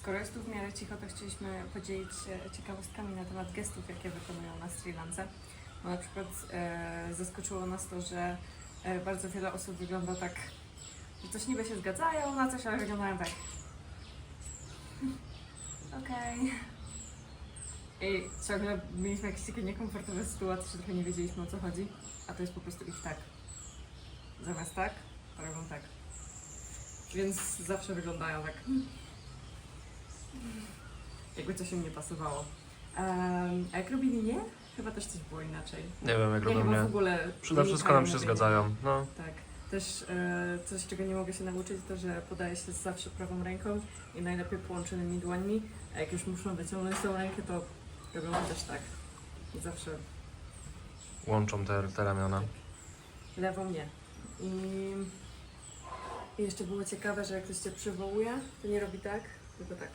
Skoro jest tu w miarę cicho, to chcieliśmy podzielić się ciekawostkami na temat gestów, jakie wykonują na Sri Lance. Bo na przykład zaskoczyło nas to, że bardzo wiele osób wygląda tak, że coś niby się zgadzają na coś, ale wyglądają tak. Okej. I ciągle mieliśmy jakieś takie niekomfortowe sytuacje, że trochę nie wiedzieliśmy, o co chodzi, a to jest po prostu ich tak. Zamiast tak, to robią tak. Więc zawsze wyglądają tak. Jakby coś im nie pasowało. A jak robili nie? Chyba też coś było inaczej. Nie wiem, jak robią w mnie. ogóle Przede wszystkim nam się mówienia. zgadzają. No. Tak. Też coś, czego nie mogę się nauczyć, to, że podaje się zawsze prawą ręką i najlepiej połączonymi dłońmi, a jak już muszą wyciągnąć tą rękę, to robią też tak. I zawsze Łączą te ramiona. lewą nie. I jeszcze było ciekawe, że jak ktoś cię przywołuje, to nie robi tak, tylko tak.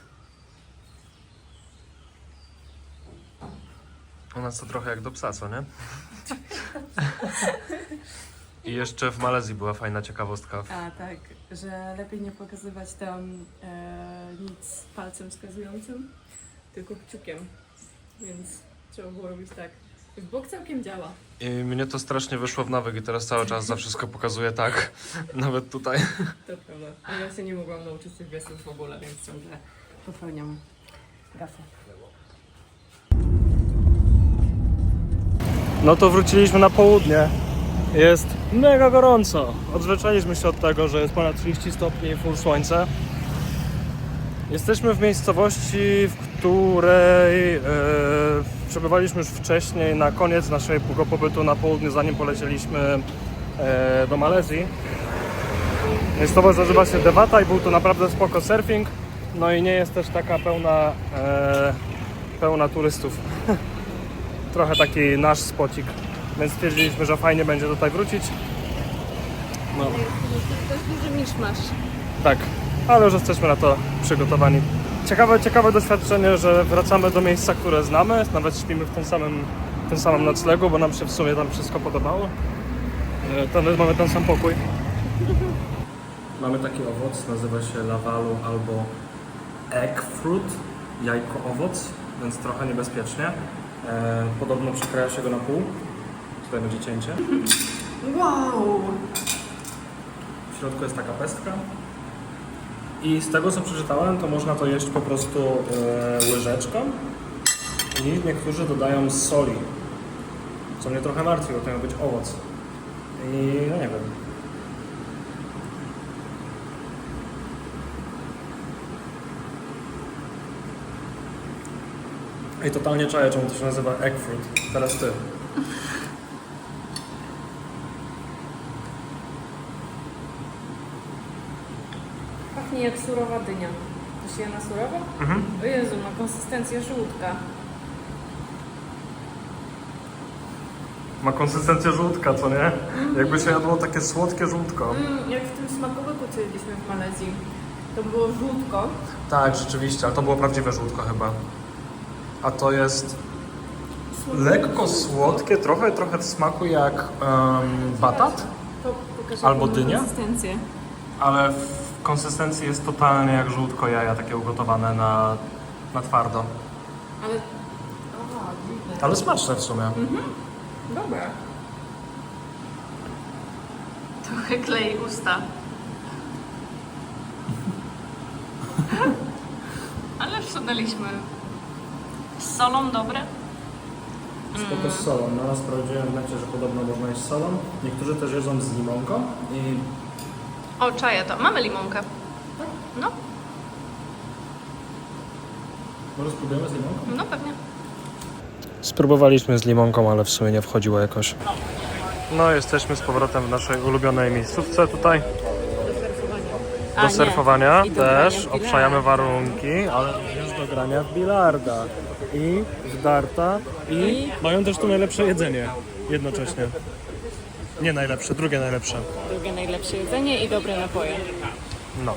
U nas to trochę jak do psa, co nie? I jeszcze w Malezji była fajna ciekawostka. A tak, że lepiej nie pokazywać tam nic palcem wskazującym, tylko kciukiem. Więc trzeba było robić tak. W bok całkiem działa. I mnie to strasznie wyszło w nawyk i teraz cały czas za wszystko pokazuję tak. Nawet tutaj. To prawda. A ja się nie mogłam nauczyć tych gestów w ogóle, więc ciągle popełniam gafę. No to wróciliśmy na południe. Jest mega gorąco. Odzwyczailiśmy się od tego, że jest ponad 30 stopni i full słońce. Jesteśmy w miejscowości, w której przebywaliśmy już wcześniej na koniec naszego pobytu na południu, zanim polecieliśmy do Malezji. Miejscowość nazywa się Devata i był to naprawdę spoko surfing. No i nie jest też taka pełna turystów. Trochę taki nasz spocik, więc stwierdziliśmy, że fajnie będzie tutaj wrócić. No. To jest duży miszmasz. Tak, ale już jesteśmy na to przygotowani. Ciekawe doświadczenie, że wracamy do miejsca, które znamy, nawet śpimy w tym samym noclegu, bo nam się w sumie tam wszystko podobało. Mamy ten sam pokój. Mamy taki owoc, nazywa się lawalu albo egg fruit, jajko owoc, więc trochę niebezpiecznie. Podobno przekraja się go na pół. Tutaj będzie cięcie. Wow! W środku jest taka pestka. I z tego co przeczytałem, to można to jeść po prostu łyżeczką. I niektórzy dodają soli. Co mnie trochę martwi, bo to miał być owoc. I no nie wiem. I totalnie czaję, czemu to się nazywa egg fruit. Teraz ty. Pachnie jak surowa dynia. To się je na surowo? Mhm. O Jezu, ma konsystencję żółtka. Ma konsystencję żółtka, co nie? Jakby się jadło takie słodkie żółtko. Jak w tym smakołyku, co jedliśmy w Malezji. To było żółtko. Tak, rzeczywiście, ale to było prawdziwe żółtko chyba. A to jest lekko słodkie, trochę w smaku jak batat, Pokażę Albo jaką ma dynia? konsystencję. ale w konsystencji jest totalnie jak żółtko jaja, takie ugotowane na twardo. Ale... Aha, dziwne. Ale smaczne w sumie. Dobra. Trochę klei usta. Ale wsunęliśmy. Z solą dobre? Spoko z solą. No, sprawdziłem w necie, że podobno można jeść z solą. Niektórzy też jedzą z limonką i O, czaję to. Mamy limonkę. No, może spróbujemy z limonką? no pewnie. Spróbowaliśmy z limonką, ale w sumie nie wchodziło jakoś. No, jesteśmy z powrotem w naszej ulubionej miejscówce tutaj. Do surfowania I do grania też, w bilarda. obszajamy warunki, ale również do grania w bilarda i w darta i mają też tu najlepsze jedzenie jednocześnie. Nie najlepsze, drugie najlepsze. Drugie najlepsze jedzenie i dobre napoje. No.